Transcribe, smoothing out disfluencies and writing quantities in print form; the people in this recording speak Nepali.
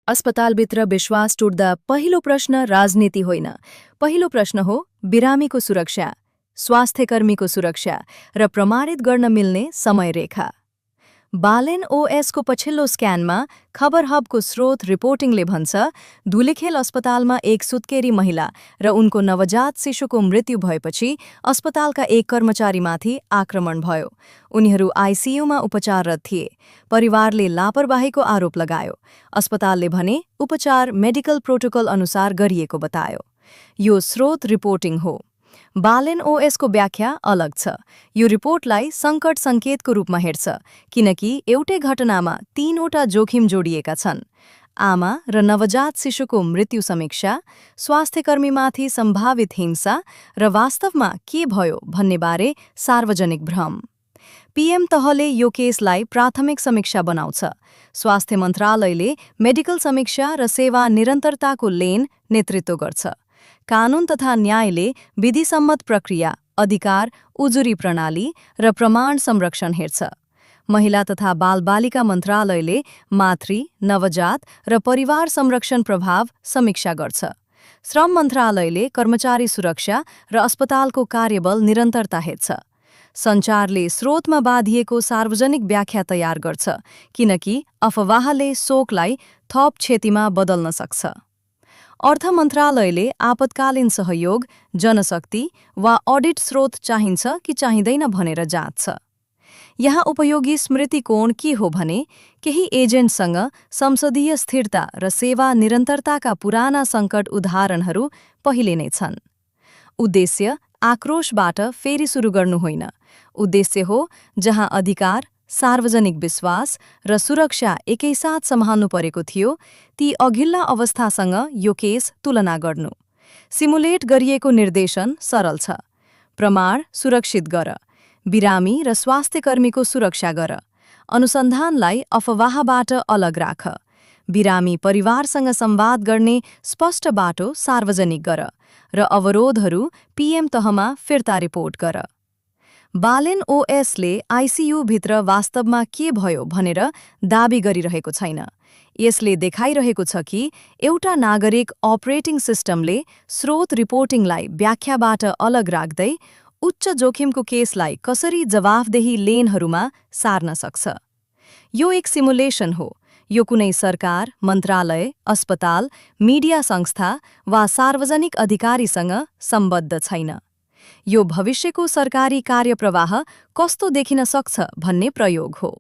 अस्पतालभित्र विश्वास टुट्दा पहिलो प्रश्न राजनीति होइन। पहिलो प्रश्न हो बिरामीको सुरक्षा, स्वास्थ्यकर्मीको सुरक्षा र प्रमाणित गर्न मिल्ने समयरेखा। बालेन ओएसको पछिल्लो स्क्यानमा खबर हबको स्रोत रिपोर्टिङले भन्छ धुलिखेल अस्पतालमा एक सुत्केरी महिला र उनको नवजात शिशुको मृत्यु भएपछि अस्पतालका एक कर्मचारीमाथि आक्रमण भयो। उनीहरू आइसियुमा उपचाररत थिए। परिवारले लापरवाहीको आरोप लगायो। अस्पतालले भने उपचार मेडिकल प्रोटोकल अनुसार गरिएको बतायो। यो स्रोत रिपोर्टिङ हो। बालेन ओएसको व्याख्या अलग छ। यो रिपोर्टलाई सङ्कट सङ्केतको रूपमा हेर्छ, किनकि एउटै घटनामा तीनवटा जोखिम जोडिएका छन्। आमा र नवजात शिशुको मृत्यु समीक्षा, स्वास्थ्यकर्मीमाथि सम्भावित हिंसा र वास्तवमा के भयो भन्नेबारे सार्वजनिक भ्रम। पीएम तहले यो केसलाई प्राथमिक समीक्षा बनाउँछ। स्वास्थ्य मन्त्रालयले मेडिकल समीक्षा र सेवा निरन्तरताको लेन नेतृत्व गर्छ। कानून तथा न्यायले विधिसम्मत प्रक्रिया, अधिकार, उजुरी प्रणाली र प्रमाण संरक्षण हेर्छ। महिला तथा बालबालिका मन्त्रालयले मातृ, नवजात र परिवार संरक्षण प्रभाव समीक्षा गर्छ। श्रम मन्त्रालयले कर्मचारी सुरक्षा र अस्पतालको कार्यबल निरन्तरता हेर्छ। सञ्चारले स्रोतमा बाँधिएको सार्वजनिक व्याख्या तयार गर्छ, किनकि अफवाहले शोकलाई थप क्षतिमा बदल्न सक्छ। अर्थ मन्त्रालयले आपतकालीन सहयोग, जनशक्ति वा अडिट स्रोत चाहिन्छ कि चाहिँदैन भनेर जाँच्छ। यहाँ उपयोगी स्मृतिकोण के हो भने केही एजेन्टसँग संसदीय स्थिरता र सेवा निरन्तरताका पुराना सङ्कट उदाहरणहरू पहिले नै छन्। उद्देश्य आक्रोशबाट फेरि सुरु गर्नु होइन। उद्देश्य हो जहाँ अधिकार, सार्वजनिक विश्वास र सुरक्षा एकैसाथ सम्हाल्नु परेको थियो, ती अघिल्ला अवस्थासँग यो केस तुलना गर्नु। सिमुलेट गरिएको निर्देशन सरल छ। प्रमाण सुरक्षित गर, बिरामी र स्वास्थ्यकर्मीको सुरक्षा गर, अनुसन्धानलाई अफवाहबाट अलग राख, बिरामी परिवारसँग संवाद गर्ने स्पष्ट बाटो सार्वजनिक गर र अवरोधहरू पीएम तहमा फिर्ता रिपोर्ट गर। बालेन ओएसले आइसियु भित्र वास्तवमा के भयो भनेर दाबी गरिरहेको छैन। यसले देखाइरहेको छ कि एउटा नागरिक अपरेटिङ सिस्टमले स्रोत रिपोर्टिङलाई व्याख्याबाट अलग राख्दै उच्च जोखिमको केसलाई कसरी जवाफदेही लेनहरूमा सार्न सक्छ। यो एक सिमुलेसन हो। यो कुनै सरकार, मन्त्रालय, अस्पताल, मिडिया संस्था वा सार्वजनिक अधिकारीसँग सम्बद्ध छैन। यो भविष्यको सरकारी कार्यप्रवाह कस्तो देखिन सक्छ भन्ने प्रयोग हो।